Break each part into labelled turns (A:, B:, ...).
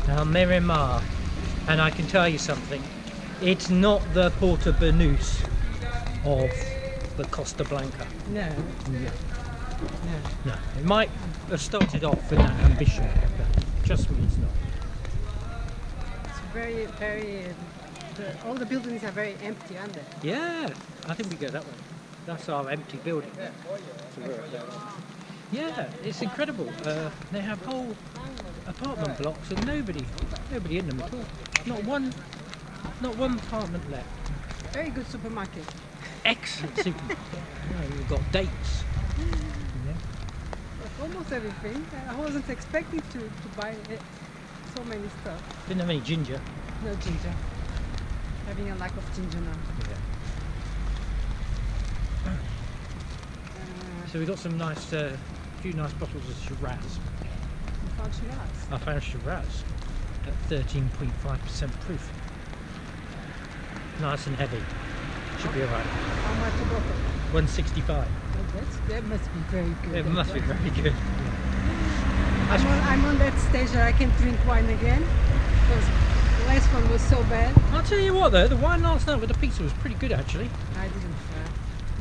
A: Almerimar. And I can tell you something, it's not the Porta Banús of the Costa Blanca.
B: No.
A: No. It might have started off with that ambition, but trust me, it's not.
B: It's very, very. All the buildings are very empty, aren't they?
A: Yeah, I think we go that way. That's our empty building. Yeah, it's incredible. They have whole apartment blocks and nobody in them at all. Not one apartment left.
B: Very good supermarket.
A: Excellent supermarket. We've got dates.
B: Almost everything. I wasn't expecting to buy so many stuff.
A: Didn't have any ginger.
B: No ginger. Having a lack of ginger now.
A: Yeah. So we got some nice, few nice bottles of Shiraz.
B: You found Shiraz?
A: I found Shiraz at 13.5% proof. Nice and heavy. Should be alright.
B: How much a bottle?
A: 165.
B: That must be very good.
A: It must be very good.
B: I'm on that stage that I can drink wine again. Because the last one was so bad.
A: I'll tell you what though, the wine last night with the pizza was pretty good actually.
B: I didn't try.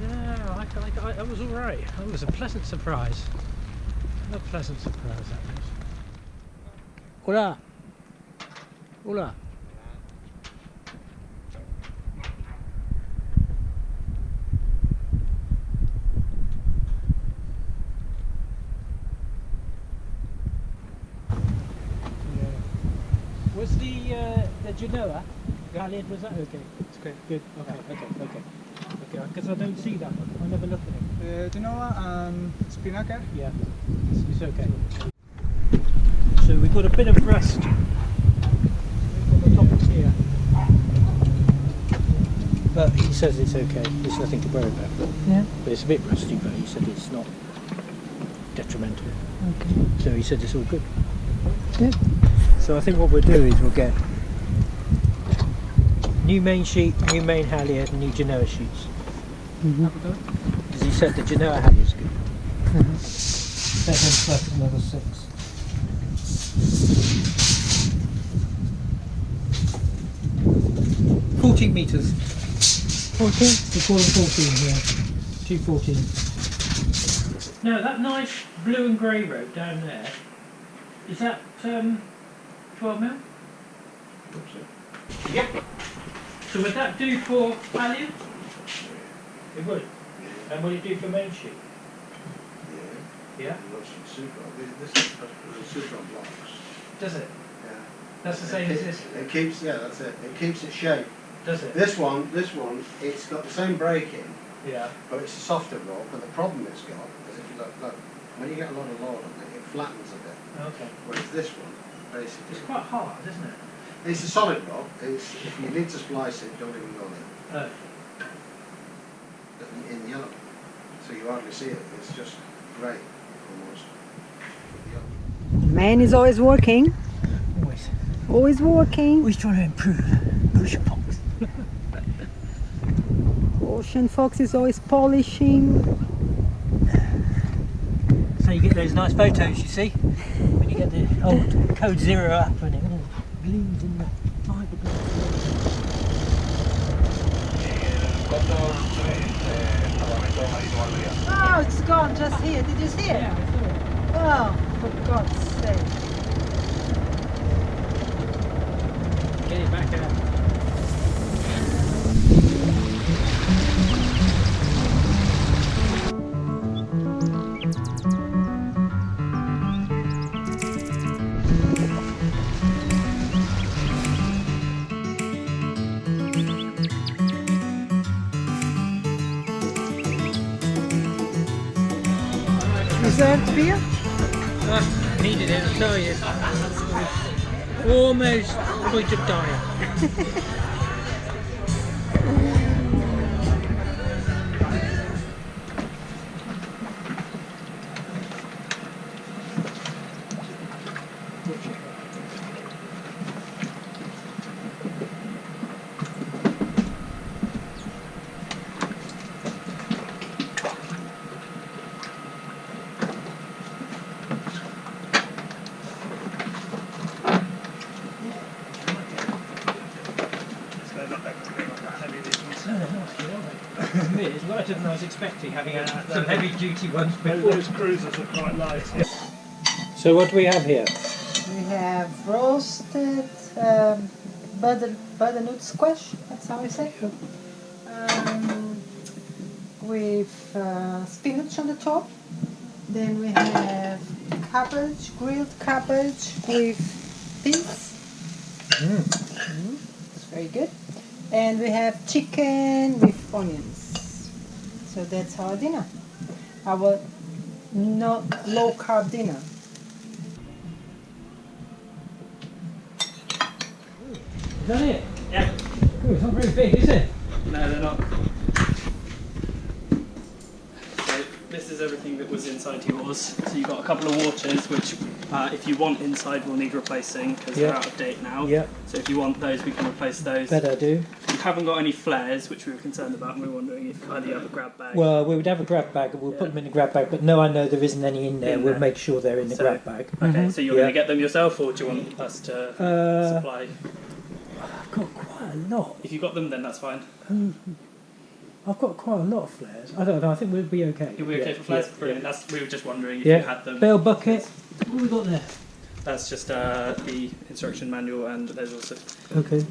A: Yeah, that was alright. It was a pleasant surprise. A pleasant surprise, that was. Hola. Hola. Was the Genoa Galliard, was that okay?
C: It's great.
A: Good. Okay. Because I don't see that one. I never look at it.
C: Genoa and Spinnaker.
A: Yeah, it's okay. So we've got a bit of rust. We've got the topics here. But he says it's okay. There's nothing to worry about.
B: Yeah.
A: But it's a bit rusty, but he said it's not detrimental.
B: Okay.
A: So he said it's all good.
B: Good.
A: So I think what we'll do is we'll get new main sheet, new main halyard, and new Genoa sheets. Because he said the Genoa halyard's good. 7 plus another 6. Meters.
B: 14?
A: We call them 14 here. 214. No, that nice blue and grey road down there, is that 12 mil? Yeah. So would that do for halyard? It would. And would it do for main sheet? Yeah.
D: This is super on blocks.
A: Does it?
D: Yeah.
A: That's the same as this?
D: It keeps, that's it. It keeps its shape.
A: Does it?
D: This one, it's got the same braking,
A: Yeah.
D: but it's a softer rock. And the problem it's got is if you look, when you get a lot of load on it, it flattens a bit.
A: Okay.
D: Whereas this one, basically,
A: It's quite hard, isn't it?
D: it's a solid rock. If you need to splice it, don't even go there. In yellow, so you hardly see it. It's just grey, almost.
B: Man is always working.
A: Always.
B: Always working.
A: Always trying to improve. Ocean Fox.
B: Ocean Fox is always polishing.
A: So you get those nice photos, you see? When you get the old Code Zero up and it all gleams in the fiberglass.
B: Oh, it's gone just here. Did you see it?
A: Yeah, I saw it.
B: Oh, for God's sake.
A: Get it back out.
B: Reserved beer?
A: Needed it, I'll tell you. Almost point of dying. It's lighter than I was expecting, having had some heavy duty ones before.
E: Those cruisers are quite light.
A: So what do we have here?
B: We have roasted butternut squash, that's how I say it. With spinach on the top. Then we have cabbage, grilled cabbage with peas. It's very good. And we have chicken with onions. So that's our dinner. Our not low carb dinner.
A: Is that it?
E: Yeah.
A: Oh, it's not very big, is it?
E: No, they're not. So this is everything that was inside yours. So you've got a couple of waters, which if you want inside will need replacing because they're out of date now.
A: Yeah.
E: So if you want those, we can replace those.
A: Bet I do.
E: You haven't got any flares, which we were concerned about, and we were wondering if either you have a grab bag.
A: Well, we would have a grab bag and we'll put them in the grab bag, but no, I know there isn't any in there. We'll make sure they're in the grab bag.
E: Okay, so you're going to get them yourself, or do you want us to supply?
A: I've got quite a lot.
E: If you've got them, then that's fine.
A: I've got quite a lot of flares. I don't know, I think we'll be okay.
E: You'll be okay for flares?
A: Yeah.
E: Brilliant. That's, we were just wondering if you had them.
A: Bale bucket. What have we got there?
E: That's just the instruction manual, and there's also
A: Okay.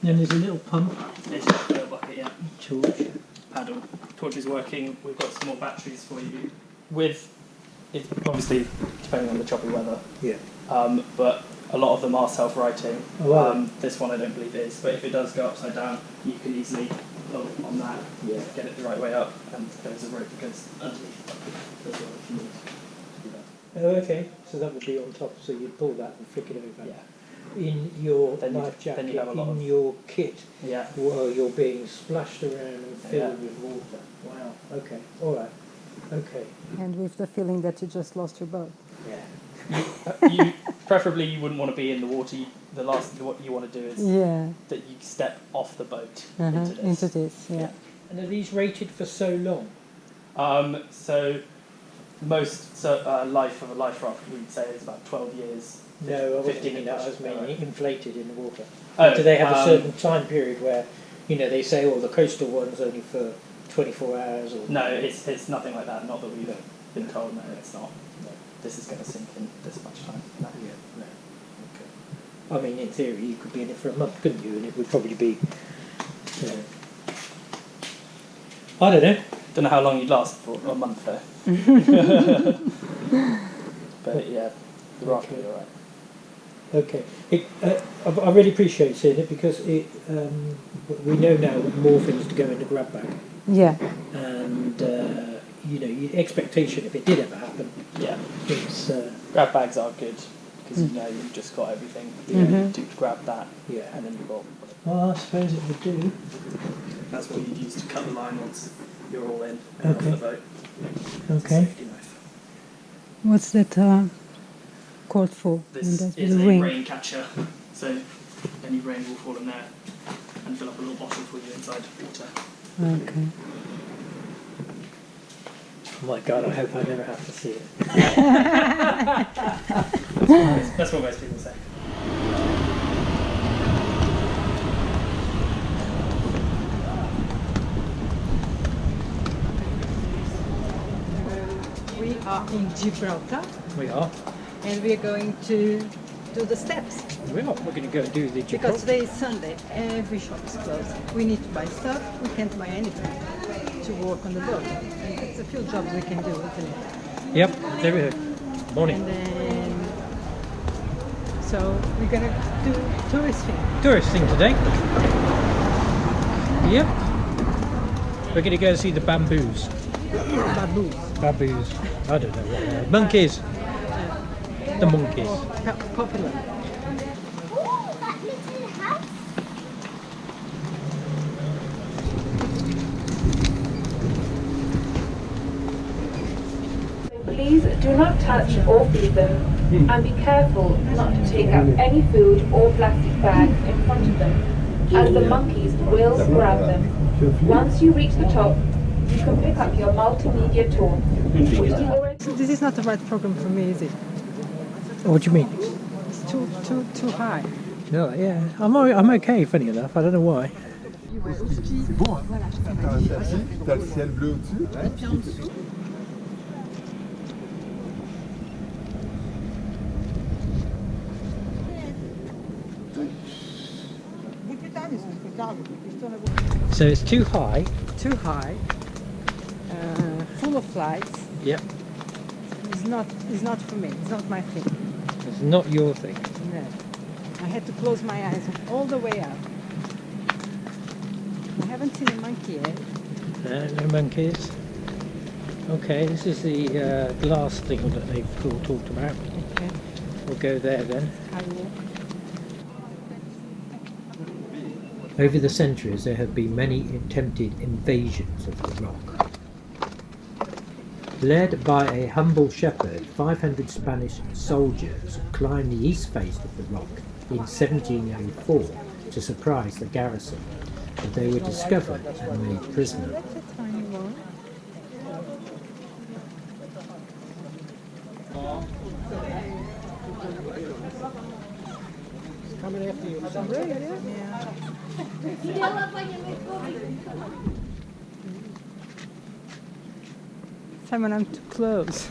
A: Then there's a little pump.
E: it's just a bale bucket, yeah.
A: Torch.
E: Paddle. Torch is working. We've got some more batteries for you. With it, obviously depending on the choppy weather.
A: Yeah.
E: But a lot of them are self-righting.
A: Oh, wow.
E: This one I don't believe is, but if it does go upside down, you can easily pull on that, get it the right way up, and there's a rope that goes underneath as well if you need to do that.
A: Oh, okay. So that would be on top, so you pull that and flick it over.
E: Yeah.
A: In your
E: Then
A: life jacket,
E: then you have a lot
A: in
E: of
A: your kit,
E: yeah.
A: while you're being splashed around and filled
E: Yeah.
A: with water. Wow. Okay. All right. Okay.
B: And with the feeling that you just lost your boat.
A: Yeah.
E: You preferably you wouldn't want to be in the water. The last what you want to do is that you step off the boat into this.
B: Yeah.
A: And are these rated for so long?
E: So most life of a life raft we'd say is about 12 years.
A: No, I wasn't
E: 15
A: thinking that. I was mainly inflated in the water.
E: Oh,
A: do they have a certain time period where, they say, oh, the coastal one's only for 24 hours? Or
E: no, it's nothing like that. Not that we've been told. No, it's not. No. This is going to sink in this much time. No.
A: Yeah, no. Okay. I mean, in theory, you could be in it for a month, couldn't you? And it would probably be, I don't know.
E: Don't know how long you'd last for. A month though. But yeah, the raft will be alright.
A: Okay. I really appreciate seeing it because we know now more things to go in the grab bag.
B: Yeah.
A: And, your expectation, if it did ever happen, it's...
E: grab bags are good because you've just got everything. You do grab that, and then you've got...
A: Well, I suppose it would do.
E: That's what you'd use to cut the line once you're all in off the boat.
A: Okay.
E: Safety knife.
B: What's that called for?
E: This is a rain catcher, so any rain will fall in there and fill up a little bottle for you inside water.
B: Okay.
A: Oh my God, I hope I never have to see it.
E: That's what most people say.
B: We are in Gibraltar.
A: We are.
B: And we are going to do the steps.
A: We are. We're going to go and do the
B: Because
A: Gibraltar.
B: today is Sunday, every shop is closed. We need to buy stuff, we can't buy anything to work on the boat. And it's a few jobs we can do, isn't it?
A: Yep, there we go. Morning.
B: And then, so we're gonna do tourist thing.
A: Tourist thing today. Yep. We're going to go see the bamboos.
B: Baboons.
A: Baboos. I don't know what they are. Monkeys. The monkeys.
B: More popular.
F: Please do not touch or feed them, and be careful not to take up any food or plastic bags in front of them, as the monkeys will grab them. Once you reach the top, you can pick up your multimedia tool, which you already...
B: So this is not the right program for me, is it?
A: What do you mean?
B: It's too high.
A: No, yeah. I'm okay, funny enough. I don't know why.
G: C'est beau, hein? T'as le ciel bleu au-dessus.
A: So it's too high.
B: Too high, full of flies.
A: Yep.
B: It's not for me. It's not my thing.
A: It's not your thing.
B: No. I had to close my eyes all the way up. I haven't seen a monkey yet.
A: No monkeys. Okay, this is the glass thing that they've all talked about.
B: Okay.
A: We'll go there then.
B: I will.
A: Over the centuries there have been many attempted invasions of the rock. Led by a humble shepherd, 500 Spanish soldiers climbed the east face of the rock in 1704 to surprise the garrison, but they were discovered and made prisoner.
B: That's a tiny one.
A: Coming after you.
B: Simon, I'm too close.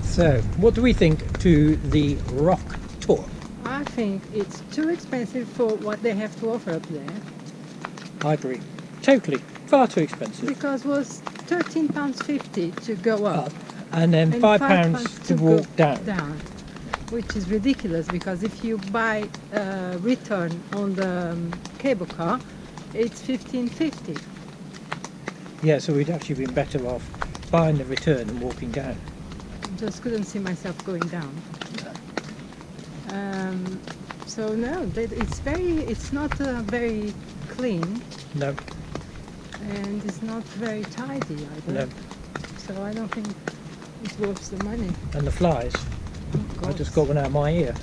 A: So, what do we think to the rock tour?
B: I think it's too expensive for what they have to offer up there,
A: I agree. Totally. Far too expensive.
B: because it was £13.50 to go up.
A: And then
B: and
A: £5 to
B: go
A: walk down.
B: Which is ridiculous, because if you buy return on the cable car, it's £15.50.
A: Yeah, so we'd actually been better off buying the return and walking down.
B: Just couldn't see myself going down. So no, it's not very clean,
A: No,
B: and it's not very tidy either.
A: no.
B: So I don't think it's worth the money.
A: And the flies.
B: Oh,
A: I just got one out of my ear.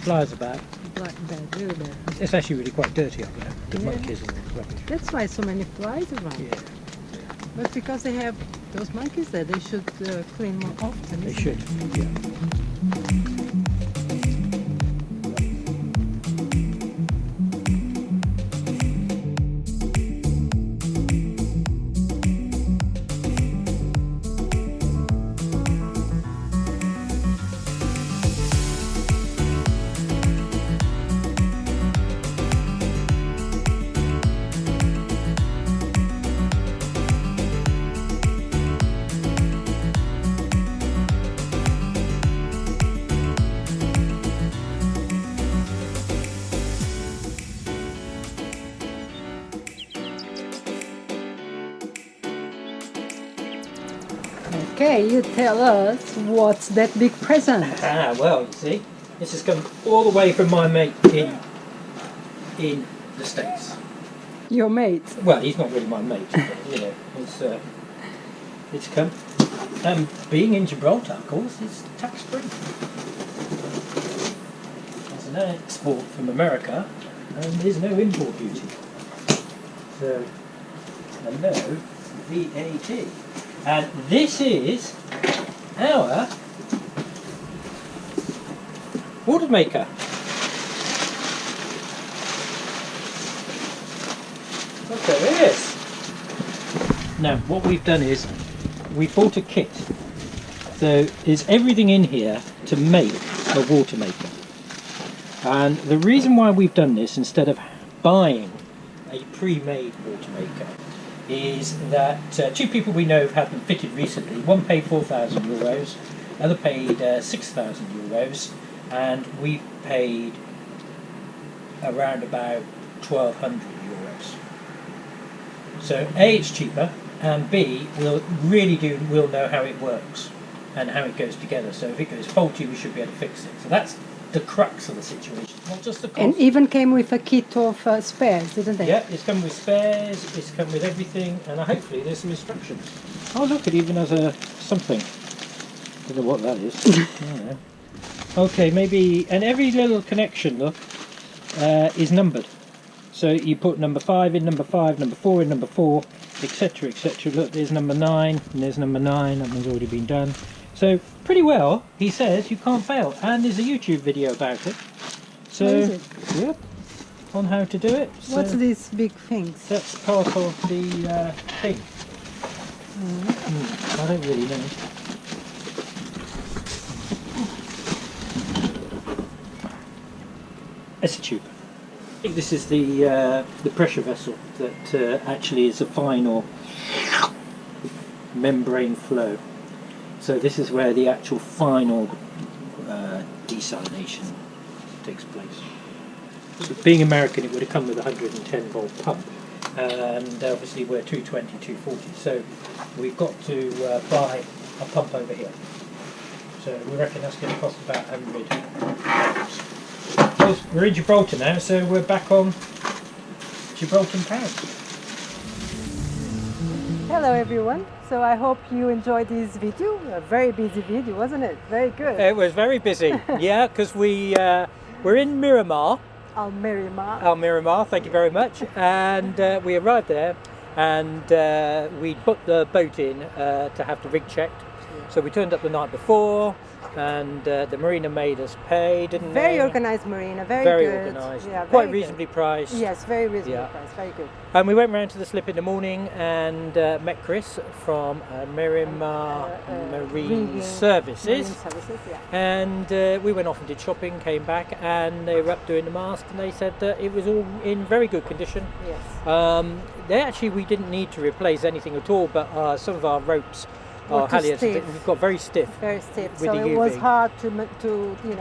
A: Flies are bad.
B: Black bad, really bad.
A: It's actually really quite dirty up there. The
B: Yeah.
A: monkeys and the rubbish.
B: That's why so many flies around.
A: Yeah,
B: But because they have those monkeys there, they should clean more often.
A: they
B: isn't
A: should.
B: it?
A: Yeah.
B: Okay, you tell us what's that big present.
A: Ah, well, you see, this has come all the way from my mate in the States.
B: Your mate.
A: Well, he's not really my mate, but, you know, it's come. Being in Gibraltar, of course, is tax-free. It's an export from America, and there's no import duty. So, no VAT. And this is our water maker. Look, there it is. Now, what we've done is we bought a kit. So there's everything in here to make a water maker. And the reason why we've done this instead of buying a pre-made water maker is that two people we know have had them fitted recently. One paid €4,000, other paid €6,000, and we paid around about €1,200. So A, it's cheaper, and B, we'll know how it works and how it goes together. So if it goes faulty, we should be able to fix it. So that's the crux of the situation, not just the cost.
B: And even came with a kit of spares, didn't it?
A: Yeah, it's come with spares, it's come with everything, and hopefully there's some instructions. Oh look, it even has a something. Don't know what that is. I don't know. Okay, maybe, and every little connection, look, is numbered. So you put number 5 in number 5, number 4 in number 4, etc, etc. Look, there's number 9 and there's number 9. That one's already been done. So pretty well, he says you can't fail, and there's a YouTube video about it. So
B: What is it?
A: yep, on how to do it. So
B: What's these big things?
A: that's part of the thing. I don't really know. It's a tube. I think this is the pressure vessel that actually is the final membrane flow. So this is where the actual final desalination takes place. So being American, it would have come with a 110 volt pump, and obviously we're 220, 240. So we've got to buy a pump over here. So we reckon that's going to cost about £100. We're in Gibraltar now, so we're back on Gibraltar pounds.
B: Hello everyone. So I hope you enjoyed this video. A very busy video, wasn't it? Very good.
A: It was very busy, yeah, because we're in Miramar.
B: Almerimar.
A: Almerimar, thank you very much. And we arrived there, and we put the boat in to have the rig checked. So we turned up the night before, and the marina made us pay, didn't they?
B: Very organised marina, very good.
A: Organised,
B: Yeah,
A: quite
B: very
A: reasonably
B: good.
A: priced.
B: Yes, very reasonable
A: Yeah.
B: price, very good.
A: And we went round to the slip in the morning and met Chris from Almerimar Marine Services.
B: Marine services, yeah.
A: And we went off and did shopping, came back, and they were up doing the mast, and they said that it was all in very good condition.
B: Yes.
A: We didn't need to replace anything at all, but some of our ropes,
B: Were
A: our
B: too
A: halyards,
B: stiff.
A: we've got very stiff.
B: Very stiff,
A: With
B: so
A: the
B: it was
A: UV.
B: hard to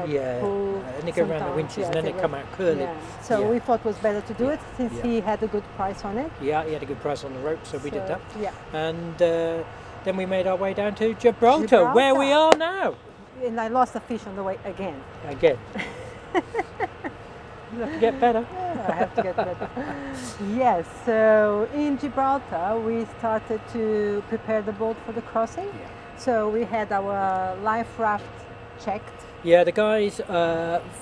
A: Yeah,
B: pull.
A: and they go around the
B: sometimes,
A: winches,
B: yeah,
A: and then they come out curly.
B: Yeah. So
A: Yeah.
B: we thought it was better to do it since
A: Yeah.
B: he had a good price on it.
A: Yeah, he had a good price on the rope, so we did that.
B: Yeah.
A: And then we made our way down to Gibraltar, where we are now.
B: And I lost a fish on the way again.
A: Again. You have to get better.
B: I have to get better. Yes, so in Gibraltar we started to prepare the boat for the crossing. So we had our life raft checked.
A: Yeah, the guys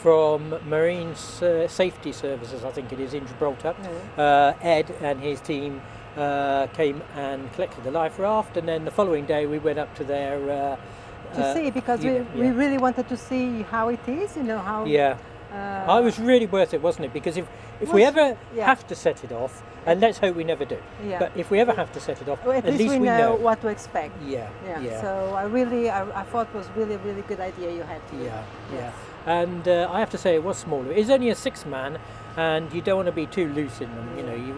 A: from Marine Safety Services, I think it is, in Gibraltar, Ed and his team came and collected the life raft, and then the following day we went up to their...
B: To see, because we really wanted to see how it is, how...
A: Yeah. It was really worth it, wasn't it? Because if we ever have to set it off, and let's hope we never do, but if we ever have to set it off,
B: well,
A: at least we
B: know what to expect.
A: Yeah.
B: So I thought it was really good idea you had to.
A: Yeah. And I have to say it was smaller. It's only a 6-man, and you don't want to be too loose in them.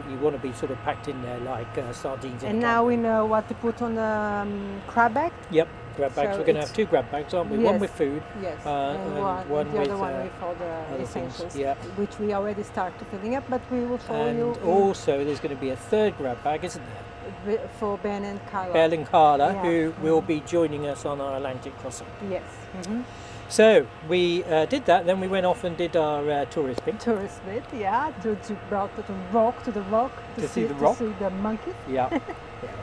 A: You want to be sort of packed in there like sardines.
B: And now we know what to put on the crab bag.
A: Yep. Grab bags.
B: So
A: we're going to have 2 grab bags, aren't we?
B: Yes.
A: One with food,
B: yes,
A: and one
B: the
A: with
B: other one with all the essentials,
A: things. Yeah.
B: which we already started filling up, but we will show
A: and
B: you.
A: Also, there's going to be a 3rd grab bag, isn't there?
B: For Ben and Carla.
A: Ben and Carla,
B: Yeah.
A: who will be joining us on our Atlantic crossing.
B: Yes.
A: So we did that. Then we went off and did our tourist bit.
B: Tourist bit, yeah, to Gibraltar, to the rock,
A: To see the rock.
B: to see the monkeys.
A: Yeah,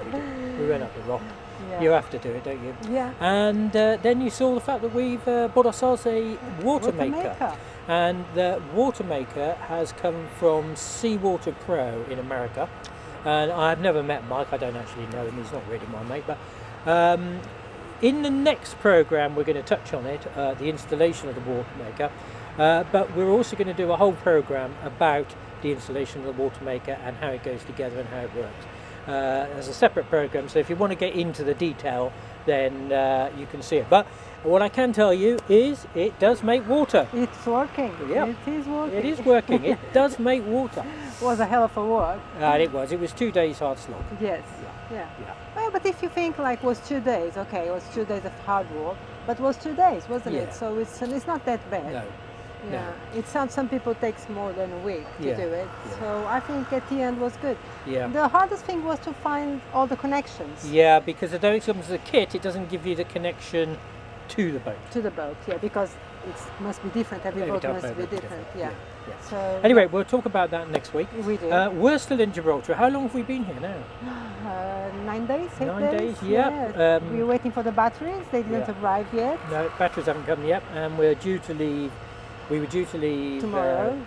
A: we did. We went up the rock.
B: Yeah.
A: You have to do it, don't you?
B: Yeah.
A: And then you saw the fact that we've bought ourselves a water maker. And the water maker has come from Seawater Pro in America. And I've never met Mike, I don't actually know him, he's not really my mate. But in the next programme we're going to touch on it, the installation of the water maker. But we're also going to do a whole programme about the installation of the water maker and how it goes together and how it works. As a separate program, so if you want to get into the detail, then you can see it. But what I can tell you is it does make water.
B: It's working.
A: Yeah.
B: It is working.
A: It is working. It does make water.
B: It was a hell of a work.
A: And it was 2 days hard slog.
B: Yes. Yeah. Well, but if you think like it was 2 days, okay, it was 2 days of hard work, but it was 2 days, wasn't it? So it's not that bad.
A: No.
B: Yeah, it sounds some people takes more than a week to do it.
A: Yeah.
B: So I think at the end was good.
A: Yeah.
B: The hardest thing was to find all the connections.
A: Yeah, because although it comes as a kit, it doesn't give you the connection to the boat.
B: To the boat, yeah, because it must be different. Every boat must be different. Yeah. So
A: anyway, we'll talk about that next week.
B: We do.
A: We're still in Gibraltar. How long have we been here now?
B: 9 days, 8
A: 9 days,
B: yeah.
A: yeah.
B: We were waiting for the batteries. They didn't arrive yet.
A: No, batteries haven't come yet, and we're due to leave. We were due to leave
B: tomorrow,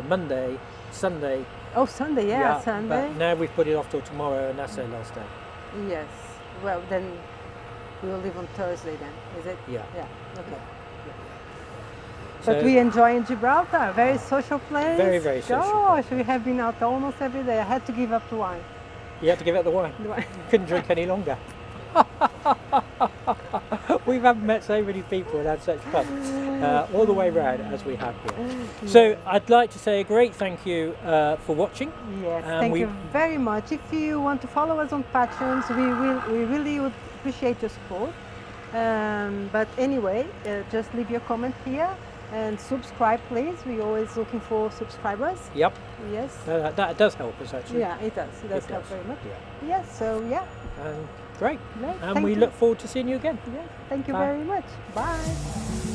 A: Monday, Sunday.
B: Oh, Sunday, yeah, Sunday.
A: But now we've put it off till tomorrow, and that's their last day.
B: Yes. Well, then we will leave on Thursday then, is it?
A: Yeah.
B: Yeah, okay.
A: So,
B: But we enjoy in Gibraltar, very social place.
A: Very, very social
B: Gosh, we have been out almost every day. I had to give up the wine.
A: you had to give up the wine.
B: The wine.
A: Couldn't drink any longer. We haven't met so many people and had such fun all the way round as we have here. So I'd like to say a great thank you for watching.
B: Yes, thank you very much. If you want to follow us on Patreons, we really would appreciate your support. But anyway, just leave your comment here and subscribe, please. We're always looking for subscribers.
A: Yep.
B: Yes.
A: That does help us actually.
B: Yeah, it does. It does help very much.
A: Yeah.
B: Yes. So yeah.
A: Great.
B: No,
A: And we look forward to seeing you again.
B: Yes. Thank you
A: Bye.
B: very much. Bye.